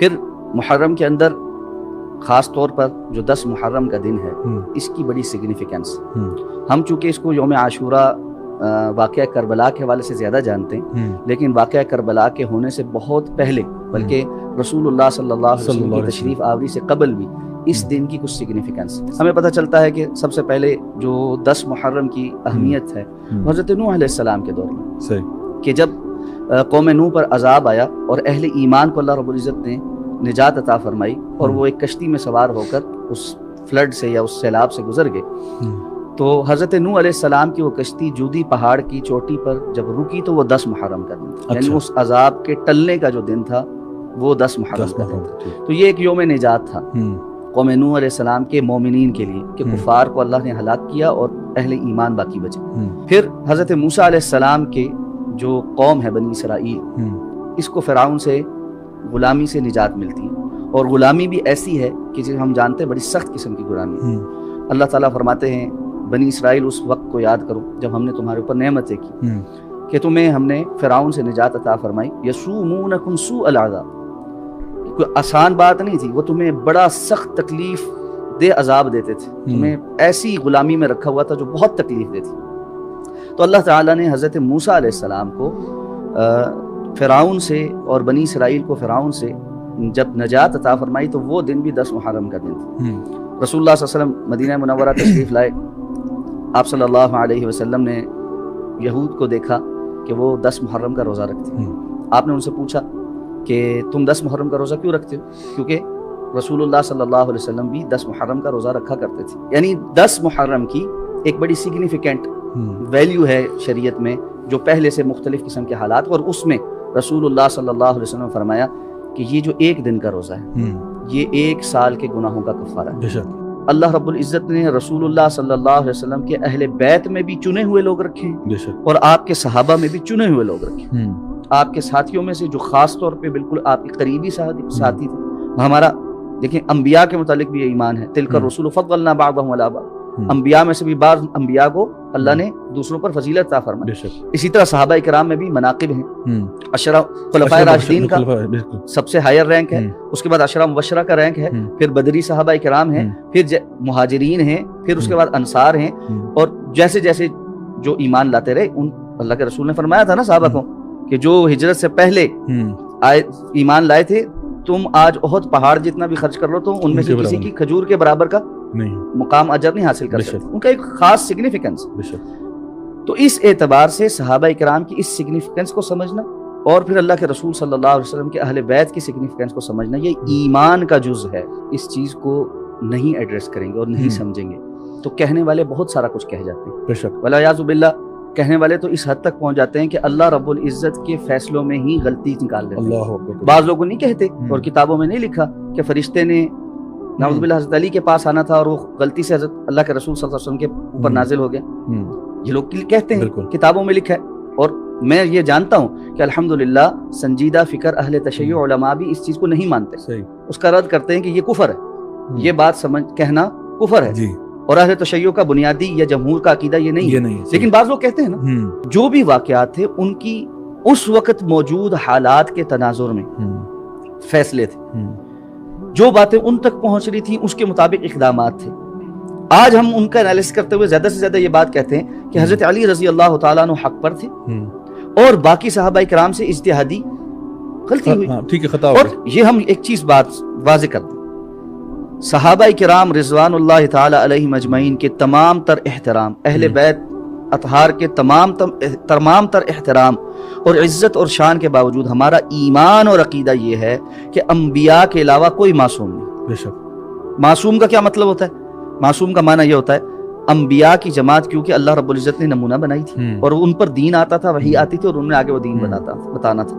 پھر محرم کے اندر خاص طور پر جو 10 محرم کا دن ہے اس کی بڑی سگنیفیکنس، ہم چونکہ اس کو یوم عاشورہ واقعہ کربلا کے حوالے سے زیادہ جانتے ہیں، لیکن واقعہ کربلا کے ہونے سے بہت پہلے بلکہ رسول اللہ صلی اللہ علیہ وسلم کی تشریف آوری سے قبل بھی اس دن کی کچھ سگنیفیکنس ہمیں پتہ چلتا ہے کہ سب سے پہلے جو 10 محرم کی اہمیت ہے حضرت نوح علیہ السلام کے دور میں، کہ جب قوم نوح پر عذاب آیا اور اہل ایمان کو اللہ رب العزت نے نجات عطا فرمائی اور وہ ایک کشتی میں سوار ہو کر اس فلڈ سے یا اس سیلاب سے گزر گئے، تو حضرت نوح علیہ السلام کی وہ کشتی جودی پہاڑ کی چوٹی پر جب رکی تو وہ 10 محرم کا دن تھا، یعنی اس عذاب کے ٹلنے کا جو دن تھا وہ 10 محرم کا دن تھا۔ تو یہ ایک یوم نجات تھا قوم نوح علیہ السلام کے مومنین کے لیے کہ کفار کو اللہ نے ہلاک کیا اور اہل ایمان باقی بچے۔ پھر حضرت موسیٰ علیہ السلام کے جو قوم ہے بنی اسرائیل، اس کو فرعون سے غلامی سے نجات ملتی ہے، اور غلامی بھی ایسی ہے کہ جسے ہم جانتے ہیں بڑی سخت قسم کی غلامی ہے۔ اللہ تعالیٰ فرماتے ہیں بنی اسرائیل اس وقت کو یاد کرو جب ہم نے تمہارے اوپر نعمتیں کی کہ تمہیں ہم نے فرعون سے نجات عطا فرمائی، یسومونکم سوء العذاب، کوئی آسان بات نہیں تھی، وہ تمہیں بڑا سخت تکلیف دہ عذاب دیتے تھے، تمہیں ایسی غلامی میں رکھا ہوا تھا جو بہت تکلیف دہ تھی۔ تو اللہ تعالیٰ نے حضرت موسیٰ علیہ السلام کو فرعون سے اور بنی اسرائیل کو فرعون سے جب نجات عطا فرمائی تو وہ دن بھی 10 محرم کا دن تھا۔ رسول اللہ صلی اللہ علیہ وسلم مدینہ منورہ تشریف لائے، آپ صلی اللہ علیہ وسلم نے یہود کو دیکھا کہ وہ 10 محرم کا روزہ رکھتے ہیں۔ آپ نے ان سے پوچھا کہ تم 10 محرم کا روزہ کیوں رکھتے ہو؟ کیونکہ رسول اللہ صلی اللہ علیہ وسلم بھی 10 محرم کا روزہ رکھا کرتے تھے، یعنی 10 محرم کی ایک بڑی سگنیفیکنٹ ویلیو ہے شریعت میں، جو پہلے سے مختلف قسم کے حالات، اور اس میں رسول اللہ صلی اللہ علیہ وسلم نے فرمایا کہ یہ جو ایک دن کا روزہ ہے یہ 1 سال کے گناہوں کا کفارہ ہے۔ اللہ رب العزت نے رسول اللہ صلی اللہ علیہ وسلم کے اہل بیت میں بھی چنے ہوئے لوگ رکھے ہیں اور آپ کے صحابہ میں بھی چنے ہوئے لوگ رکھے ہیں۔ آپ کے ساتھیوں میں سے جو خاص طور پہ بالکل آپ کے قریبی ساتھی تھے، ہمارا دیکھیں انبیاء کے متعلق بھی یہ ایمان ہے، تلک الرسول فضلنا بعضهم علی بعض، انبیاء میں سے بھی بعض انبیاء کو اللہ نے دوسروں پر فضیلت عطا فرمائی۔ اسی طرح صحابہ کرام میں بھی مناقب ہیں، عشرہ خلفائے راشدین کا سب سے ہائر رینک ہے، اس کے بعد عشرہ مبشرہ کا رینک ہے، پھر بدری صحابہ کرام ہیں، پھر مہاجرین ہیں، پھر اس کے بعد انصار ہیں، اور جیسے جیسے جو ایمان لاتے رہے، ان اللہ کے رسول نے فرمایا تھا نا صحابہ کو کہ جو ہجرت سے پہلے ایمان لائے تھے، تم آج احد پہاڑ جتنا بھی خرچ کر لو تو ان میں سے کسی کی کھجور کے برابر کا مقام اجر نہیں حاصل کر سکتے، ان کا ایک خاص سگنیفیکنس۔ تو اس اعتبار سے صحابہ کرام کی اس سگنیفیکنس کو سمجھنا اور پھر اللہ کے رسول صلی اللہ علیہ وسلم کے اہل بیت کی سگنیفیکنس کو سمجھنا، یہ ایمان کا جز ہے۔ اس چیز کو نہیں ایڈریس کریں گے اور نہیں سمجھیں گے تو کہنے والے بہت سارا کچھ کہہ جاتے ہیں، بے شک والعیاذ باللہ۔ کہنے والے تو اس حد تک پہنچ جاتے ہیں کہ اللہ رب العزت کے فیصلوں میں ہی غلطی نکال دیتے ہیں۔ بعض لوگوں نہیں کہتے اور کتابوں میں نہیں لکھا کہ فرشتے نے نعوذ باللہ حضرت علی کے پاس آنا تھا اور وہ غلطی سے حضرت اللہ کے رسول صلی اللہ علیہ وسلم کے اوپر نازل ہو گیا، یہ لوگ کہتے ہیں، کتابوں میں لکھا ہے۔ اور میں یہ جانتا ہوں کہ الحمدللہ سنجیدہ فکر اہل تشیع علماء بھی اس چیز کو نہیں مانتے، اس کا رد کرتے ہیں کہ یہ کفر ہے، یہ بات سمجھ کہنا کفر ہے، اور اہل تشیع کا بنیادی یا جمہور کا عقیدہ یہ نہیں ہے۔ لیکن بعض لوگ کہتے ہیں نا جو بھی واقعات تھے ان کی اس وقت موجود حالات کے تناظر میں فیصلے تھے، جو باتیں ان تک پہنچ رہی تھیں اس کے مطابق اقدامات تھے۔ آج ہم ان کا انالیسس کرتے ہوئے زیادہ سے زیادہ یہ بات کہتے ہیں کہ حضرت علی رضی اللہ تعالیٰ عنہ حق پر تھے اور باقی صحابہ کرام سے اجتہادی غلطی ہوئی۔ اور یہ ہم ایک چیز بات واضح کر دیں، صحابہ کرام رضوان اللہ تعالی علیہم اجمعین کے تمام تر احترام، اہل بیت اطہار کے تمام تر احترام اور عزت اور شان کے باوجود ہمارا ایمان اور عقیدہ یہ ہے کہ انبیاء کے علاوہ کوئی معصوم نہیں۔ بے شک معصوم کا کیا مطلب ہوتا ہے؟ معصوم کا معنی یہ ہوتا ہے انبیاء کی جماعت کیونکہ اللہ رب العزت نے نمونہ بنائی تھی اور ان پر دین آتا تھا، وحی آتی تھی اور انہوں نے آگے وہ دین بتانا تھا۔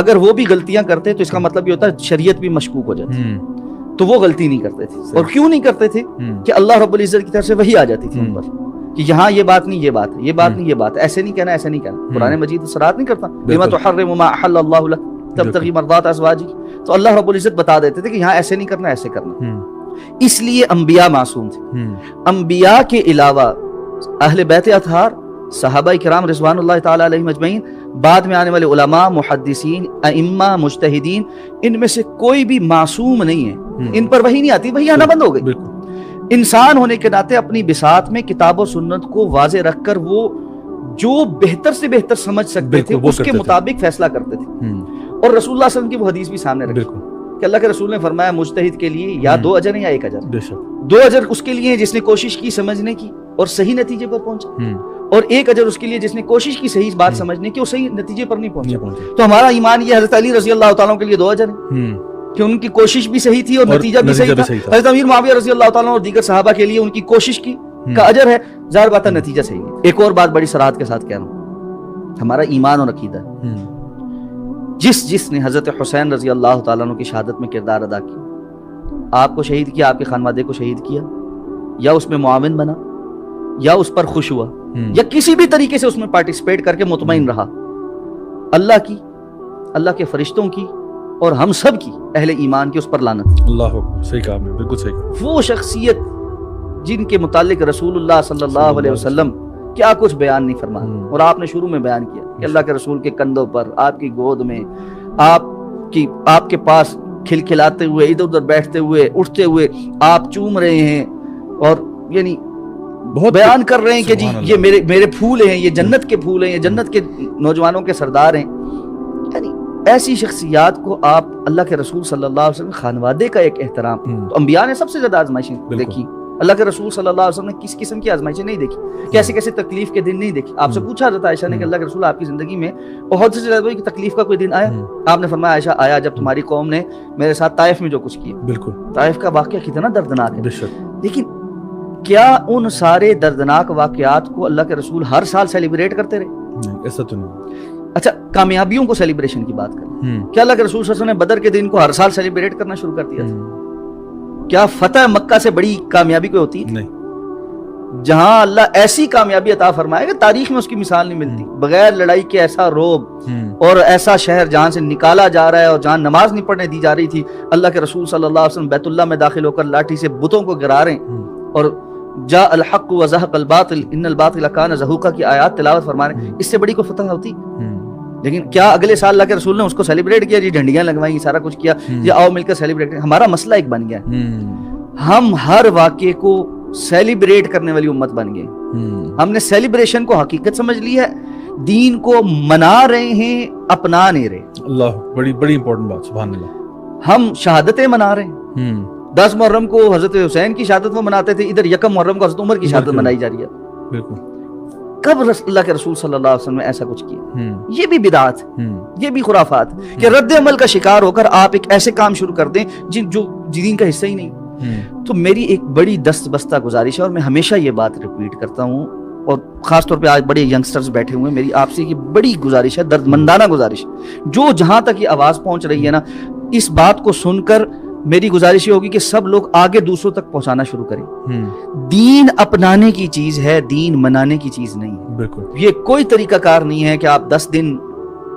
اگر وہ بھی غلطیاں کرتے تو اس کا مطلب یہ ہوتا ہے شریعت بھی مشکوک ہو جاتی، تو وہ غلطی نہیں کرتے تھے۔ اور کیوں نہیں کرتے تھے؟ کہ اللہ رب العزت کی طرف سے وحی آ جاتی تھی ان پر کہ یہاں یہ بات نہیں، یہ بات ہے، یہ بات نہیں، یہ بات ہے، ایسے نہیں کہنا، ایسے نہیں کہنا۔ قرآن مجید صراحت نہیں کرتا بما تحرم ما احل اللہ لک تبتغی مرضات ازواجک، تو اللہ رب العزت بتا دیتے تھے کہ یہاں ایسے نہیں کرنا، ایسے کرنا۔ اس لیے انبیاء معصوم تھے۔ انبیاء کے علاوہ اہل بیت اطہار، صحابہ کرام رضوان اللہ تعالی علیہم اجمعین بعد میں آنے والے علماء، محدثین، ائمہ، مجتہدین، ان میں سے کوئی بھی معصوم نہیں ہے، ان پر وحی نہیں آتی، وحی آنا بند ہو گئی۔ انسان ہونے کے ناطے اپنی بساط میں کتاب و سنت کو واضح رکھ کر وہ جو بہتر سے بہتر سمجھ سکتے تھے اس کے مطابق فیصلہ کرتے تھے، اور رسول اللہ صلی اللہ علیہ وسلم کی وہ حدیث بھی سامنے رکھی کہ اللہ کے رسول نے فرمایا مجتہد کے لیے یا 2 اجر ہیں یا 1 اجر۔ 2 اجر اس کے لیے ہیں جس نے کوشش کی سمجھنے کی اور صحیح نتیجے پر پہنچا، اور 1 اجر اس کے لیے جس نے کوشش کی صحیح بات سمجھنے کی اور صحیح نتیجے پر نہیں پہنچا۔ تو ہمارا ایمان یہ حضرت علی رضی اللہ تعالیٰ کے لیے 2 اجر ہیں کہ ان کی کوشش بھی صحیح تھی اور نتیجہ بھی صحیح تھا۔ حضرت امیر معاویہ رضی اللہ تعالیٰ اور دیگر صحابہ کے لیے ان کی کوشش کی کا اجر ہے، ظاہر بات ہے نتیجہ صحیح ہے۔ ایک اور بات بڑی صراحت کے ساتھ کہہ رہا ہوں، ہمارا ایمان اور عقیدہ ہے، جس نے حضرت حسین رضی اللہ تعالیٰ عنہ کی شہادت میں کردار ادا کیا، آپ کو شہید کیا، آپ کے خانوادے کو شہید کیا، یا اس میں معاون بنا، یا اس پر خوش ہوا، یا کسی بھی طریقے سے اس میں پارٹیسپیٹ کر کے مطمئن رہا، اللہ کی، اللہ کے فرشتوں کی اور ہم سب کی اہل ایمان کی اس پر لعنت۔ اللہ صحیح کہا آپ نے، بالکل صحیح کہا۔ وہ شخصیت جن کے متعلق رسول اللہ صلی اللہ علیہ وسلم کیا کچھ بیان نہیں فرمایا، اور آپ نے شروع میں بیان کیا کہ اللہ کے رسول کے کندھوں پر، آپ کی گود میں، آپ کے پاس کھلکھلاتے ہوئے، ادھر ادھر بیٹھتے ہوئے، اٹھتے ہوئے آپ چوم رہے ہیں، اور یعنی بہت بیان کر رہے ہیں کہ جی یہ میرے پھول ہیں، یہ جنت کے پھول ہیں، یہ جنت کے نوجوانوں کے سردار ہیں۔ یعنی ایسی شخصیات کو آپ، اللہ کے رسول صلی اللہ علیہ وسلم خانوادے کا ایک احترام، تو انبیاء نے سب سے زیادہ آزمائشیں دیکھی، اللہ کے رسول صلی اللہ علیہ وسلم نے کس قسم کی آزمائشیں نہیں دیکھی، کیسے کیسے تکلیف کے دن نہیں دیکھی۔ آپ سے پوچھا حضرت عائشہ نے کہ اللہ کے رسول آپ کی زندگی میں بہت سے زیادہ تکلیف کا کوئی دن آیا؟ آپ نے فرمایا عائشہ آیا جب تمہاری قوم نے میرے ساتھ طائف میں جو کچھ کیا۔ بالکل، طائف کا واقعہ کتنا دردناک ہے، لیکن کیا ان سارے دردناک واقعات کو اللہ کے رسول ہر سال سیلیبریٹ کرتے رہے؟ ایسا تو نہیں۔ اچھا، کامیابیوں کو سیلیبریشن کی بات کریں، کیا اللہ کے رسول صلی اللہ علیہ وسلم نے بدر کے دن کو ہر سال سیلیبریٹ کرنا شروع کر دیا تھا؟ کیا فتح مکہ سے بڑی کامیابی کوئی ہوتی ہے؟ نہیں۔ جہاں اللہ ایسی کامیابی عطا فرمائے گا، تاریخ میں اس کی مثال نہیں ملتی، بغیر لڑائی کے ایسا روب اور ایسا شہر جہاں سے نکالا جا رہا ہے اور جہاں نماز نہیں پڑھنے دی جا رہی تھی، اللہ کے رسول صلی اللہ علیہ وسلم بیت اللہ میں داخل ہو کر لاٹھی سے بتوں کو گرا رہے ہیں، اور جاء الحق وزهق الباطل ان الباطل كان زهوقا کی آیات تلاوت فرما رہے ہیں۔ اس سے بڑی کوئی فتح ہوتی؟ لیکن کیا اگلے سال اللہ کے رسول نے اس کو سیلیبریٹ کیا؟ جی جھنڈیاں لگوائیں، سارا کچھ کیا، جی آؤ مل کر سیلیبریٹ کریں۔ ہمارا مسئلہ ایک بن گیا ہے، ہم ہر واقعے کو سیلیبریٹ کرنے والی امت بن گئے۔ ہم نے سیلیبریشن کو حقیقت سمجھ لی ہے، دین کو منا رہے ہیں، اپنا نہیں رہے۔ اللہ، بڑی بڑی امپورٹنٹ بات، سبحان اللہ۔ ہم شہادتیں منا رہے ہیں، 10 محرم کو حضرت حسین کی شہادت وہ مناتے تھے، ادھر 1 محرم کو حضرت عمر کی شہادت منائی جا رہی ہے۔ بالکل، کب اللہ کے رسول صلی اللہ علیہ وسلم نے ایسا کچھ کیا؟ یہ بھی بدعات، یہ بھی خرافات کہ رد عمل کا شکار ہو کر آپ ایک ایسے کام شروع کر دیں جو دین کا حصہ ہی نہیں۔ تو میری ایک بڑی دست بستہ گزارش ہے، اور میں ہمیشہ یہ بات ریپیٹ کرتا ہوں، اور خاص طور پہ آج بڑے ینگسٹرز بیٹھے ہوئے ہیں، میری آپ سے یہ بڑی گزارش ہے، درد مندانہ گزارش، جو جہاں تک یہ آواز پہنچ رہی ہے نا، اس بات کو سن کر میری گزارش یہ ہوگی کہ سب لوگ آگے دوسروں تک پہنچانا شروع کریں۔ دین اپنانے کی چیز ہے، دین منانے کی چیز نہیں ہے۔ بالکل، یہ کوئی طریقہ کار نہیں ہے کہ آپ 10 دن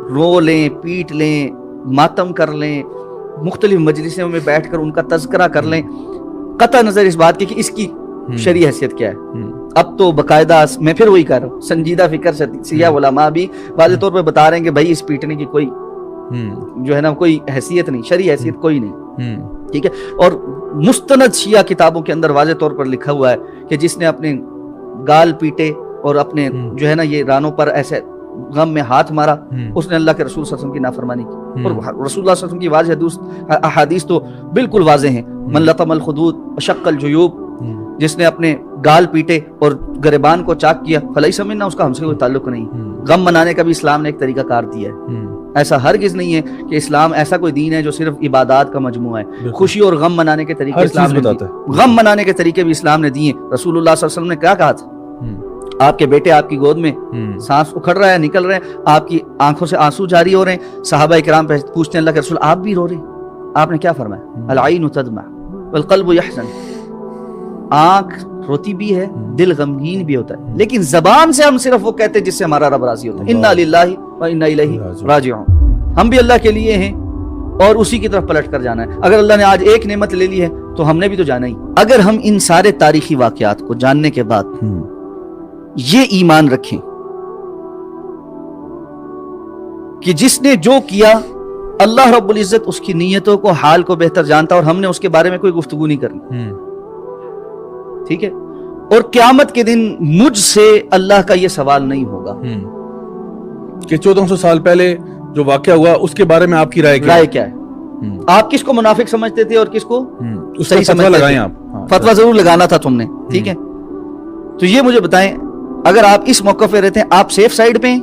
رو لیں، پیٹ لیں، ماتم کر لیں، مختلف مجلسوں میں بیٹھ کر ان کا تذکرہ کر لیں، قطع نظر اس بات کی کہ اس کی شرعی حیثیت کیا ہے۔ اب تو باقاعدہ میں پھر وہی کہہ رہا ہوں، سنجیدہ فکر سیاح علماء بھی واضح طور پہ بتا رہے ہیں کہ بھائی اس پیٹنے کی کوئی جو ہے نا کوئی حیثیت نہیں، شرعی حیثیت کوئی نہیں، ٹھیک ہے۔ اور مستند شیعہ کتابوں کے اندر واضح طور پر لکھا ہوا ہے کہ جس نے اپنے گال پیٹے اور اپنے جو ہے نا یہ رانوں پر ایسے غم میں ہاتھ مارا، اس نے اللہ کے رسول صلی اللہ علیہ وسلم کی نافرمانی کی۔ اور رسول اللہ صلی اللہ علیہ وسلم کی واضح احادیث تو بالکل واضح ہیں، من لطم الخدود وشق الجیوب، جس نے اپنے گال پیٹے اور گریبان کو چاک کیا، فلیس منا، اس کا ہم سے کوئی تعلق نہیں۔ غم منانے کا بھی اسلام نے ایک طریقہ کار دیا ہے، ایسا ہرگز نہیں ہے کہ اسلام ایسا کوئی دین ہے جو صرف عبادات کا مجموعہ ہے۔ خوشی اور غم منانے کے طریقے اسلام نے دیے، غم منانے کے طریقے بھی اسلام نے دیے۔ رسول اللہ صلی اللہ علیہ وسلم نے کیا کہا تھا؟ آپ کے بیٹے آپ کی گود میں سانس اکھڑ رہا ہے، نکل رہے ہیں، آپ کی آنکھوں سے آنسو جاری ہو رہے ہیں، صحابہ کرام پوچھتے ہیں اللہ کے رسول آپ بھی رو رہے ہیں؟ آپ نے کیا فرمایا؟ العین تدمع والقلب یحزن، آنکھ روتی بھی ہے، دل غمگین بھی ہوتا ہے، لیکن زبان سے ہم صرف وہ کہتے ہیں جس سے ہمارا رب راضی ہوتا ہے، انا للہ و انا الیہ راجعون۔ ہم بھی اللہ کے لیے ہیں اور اسی کی طرف پلٹ کر جانا ہے۔ اگر اللہ نے آج ایک نعمت لے لی ہے تو ہم نے بھی تو جانا ہی۔ اگر ہم ان سارے تاریخی واقعات کو جاننے کے بعد یہ ایمان رکھیں کہ جس نے جو کیا اللہ رب العزت اس کی نیتوں کو حال کو بہتر جانتا اور ہم نے اس کے بارے میں کوئی گفتگو نہیں کرنی. ٹھیک ہے. اور قیامت کے دن مجھ سے اللہ کا یہ سوال نہیں ہوگا کہ 1400 سال پہلے جو واقعہ ہوا اس کے بارے میں آپ کی رائے کیا ہے. آپ کس کو منافق سمجھتے تھے اور کس کو صحیح سمجھتے تھے؟ فتویٰ ضرور لگانا تھا تم نے. ٹھیک ہے. تو یہ مجھے بتائیں اگر آپ اس موقع پہ رہتے ہیں آپ سیف سائیڈ پہ ہیں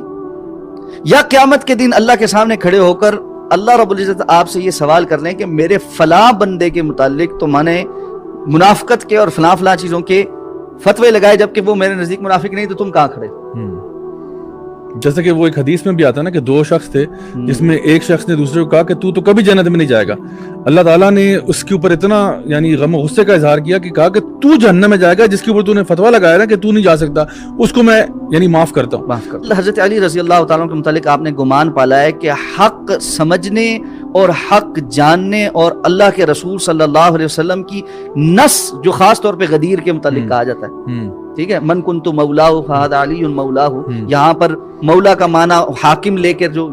یا قیامت کے دن اللہ کے سامنے کھڑے ہو کر اللہ رب العزت آپ سے یہ سوال کر لیں کہ میرے فلاں بندے کے متعلق تو میں نے منافقت کے اور فلاں چیزوں کے فتوے لگائے جبکہ وہ میرے نزدیک منافق نہیں تو تم کہاں کھڑے؟ جیسے کہ وہ ایک حدیث میں بھی آتا ہے نا کہ 2 شخص تھے جس میں ایک شخص نے دوسرے کو کہا کہ تو کبھی جنت میں نہیں جائے گا. اللہ تعالیٰ نے اس کے اوپر اتنا یعنی غم و غصے کا اظہار کیا کہ کہا کہ تو جہنم میں جائے گا جس کے اوپر تو نے فتویٰ لگایا نا کہ تو نہیں جا سکتا, اس کو میں یعنی معاف کرتا ہوں. حضرت علی رضی اللہ تعالیٰ کے متعلق آپ نے گمان پالا ہے کہ حق سمجھنے اور حق جاننے اور اللہ کے رسول صلی اللہ علیہ وسلم کی نص جو خاص طور پہ غدیر کے متعلق کہا جاتا ہے. ٹھیک ہے. من کنت مولاہ فہذا علی مولاہ. یہاں پر مولا کا معنی حاکم لے کر جو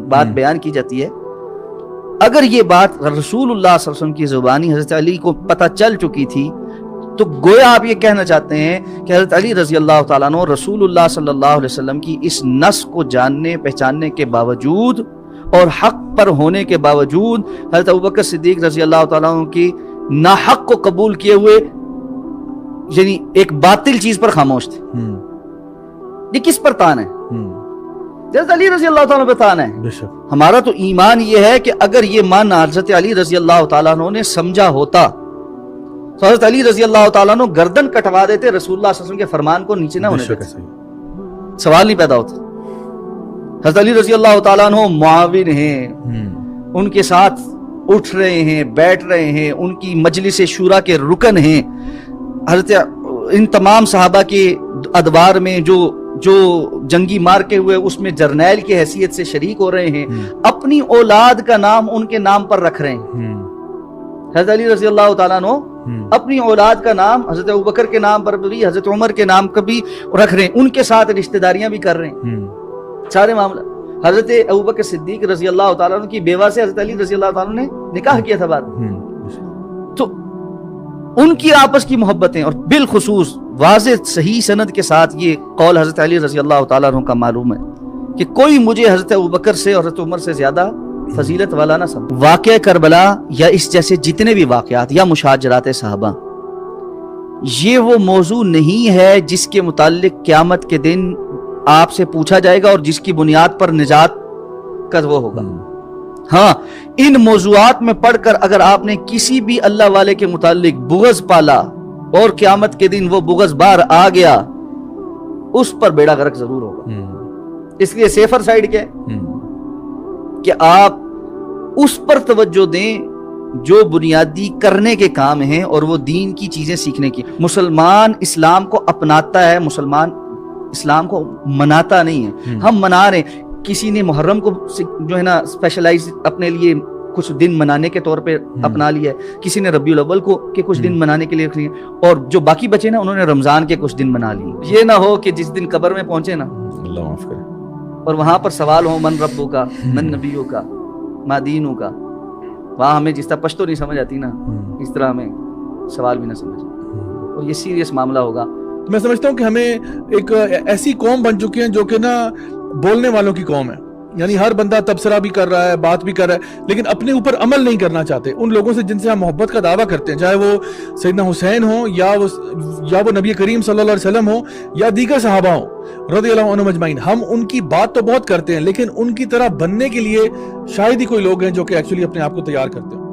بات بیان کی جاتی ہے, اگر یہ بات رسول اللہ صلی اللہ علیہ وسلم کی زبانی حضرت علی کو پتہ چل چکی تھی تو گویا آپ یہ کہنا چاہتے ہیں کہ حضرت علی رضی اللہ تعالیٰ عنہ رسول اللہ صلی اللہ علیہ وسلم کی اس نص کو جاننے پہچاننے کے باوجود اور حق پر ہونے کے باوجود حضرت ابوبکر صدیق رضی اللہ تعالیٰ عنہ کی ناحق کو قبول کیے ہوئے یعنی ایک باطل چیز پر خاموش تھے. یہ کس پر تان ہے؟ حضرت علی رضی اللہ تعالیٰ پہ تان ہے. ہمارا تو ایمان یہ ہے کہ اگر یہ مان حضرت علی رضی اللہ تعالیٰ عنہ نے سمجھا ہوتا تو حضرت علی رضی اللہ تعالیٰ عنہ گردن کٹوا دیتے, رسول اللہ صلی اللہ علیہ وسلم کے فرمان کو نیچے نہ ہونے دیتے, سوال نہیں پیدا ہوتا. حضرت علی رضی اللہ تعالیٰ عنہ معاون ہیں, ان کے ساتھ اٹھ رہے ہیں, بیٹھ رہے ہیں, ان کی مجلس شورا کے رکن ہیں. حضرت ان تمام صحابہ کے ادوار میں جو جنگی مار کے ہوئے اس میں جرنیل کی حیثیت سے شریک ہو رہے ہیں, اپنی اولاد کا نام ان کے نام پر رکھ رہے ہیں. حضرت علی رضی اللہ تعالیٰ عنہ اپنی اولاد کا نام حضرت ابوبکر کے نام پر بھی حضرت عمر کے نام کا بھی رکھ رہے ہیں, ان کے ساتھ رشتہ داریاں بھی کر رہے ہیں. سارے معاملہ حضرت ابوبکر صدیق رضی اللہ تعالیٰ عنہ کی بیوہ سے حضرت علی رضی اللہ تعالیٰ عنہ نے نکاح کیا تھا بعد. تو ان کی آپس کی محبتیں اور بالخصوص واضح صحیح سند کے ساتھ یہ قول حضرت علی رضی اللہ تعالیٰ عنہ کا معلوم ہے کہ کوئی مجھے حضرت ابوبکر سے اور حضرت عمر سے زیادہ فضیلت والا نہ سمجھ. واقعہ کربلا یا اس جیسے جتنے بھی واقعات یا مشاجرات صحابہ, یہ وہ موضوع نہیں ہے جس کے متعلق قیامت کے دن آپ سے پوچھا جائے گا اور جس کی بنیاد پر نجات کا وہ ہوگا. ہاں, ان موضوعات میں پڑھ کر اگر آپ نے کسی بھی اللہ والے کے متعلق بغض پالا اور قیامت کے دن وہ بغض بار آ گیا, اس پر بیڑا غرق ضرور ہوگا. اس لیے سیفر سائیڈ کیا ہے کہ آپ اس پر توجہ دیں جو بنیادی کرنے کے کام ہیں اور وہ دین کی چیزیں سیکھنے کی. مسلمان اسلام کو اپناتا ہے, مسلمان اسلام کو مناتا نہیں ہے. ہم منا رہے ہیں, کسی نے محرم کو جو ہے نا اسپیشلائز اپنے لیے کچھ دن منانے کے طور پہ اپنا لیا ہے, کسی نے ربیع الاول کو کے کچھ دن منانے کے لیے رکھ لیے, اور جو باقی بچے نا انہوں نے رمضان کے کچھ دن منا لیے. یہ نہ ہو کہ جس دن قبر میں پہنچے نا اللہ معاف کرے اور وہاں پر سوال ہو من ربو کا, من نبیوں کا, ما دینوں کا, وہاں ہمیں جس طرح پشتو نہیں سمجھ آتی نا اس طرح ہمیں سوال بھی نہ سمجھ, اور یہ سیریس معاملہ ہوگا. میں سمجھتا ہوں کہ ہمیں ایک ایسی قوم بن چکی ہیں جو کہ نا بولنے والوں کی قوم ہے, یعنی ہر بندہ تبصرہ بھی کر رہا ہے, بات بھی کر رہا ہے, لیکن اپنے اوپر عمل نہیں کرنا چاہتے. ان لوگوں سے جن سے ہم محبت کا دعویٰ کرتے ہیں, چاہے وہ سیدنا حسین ہوں یا وہ نبی کریم صلی اللہ علیہ وسلم ہوں یا دیگر صحابہ ہوں رضی اللہ عنہم اجمعین, ہم ان کی بات تو بہت کرتے ہیں لیکن ان کی طرح بننے کے لیے شاید ہی کوئی لوگ ہیں جو کہ ایکچولی اپنے آپ کو تیار کرتے ہیں.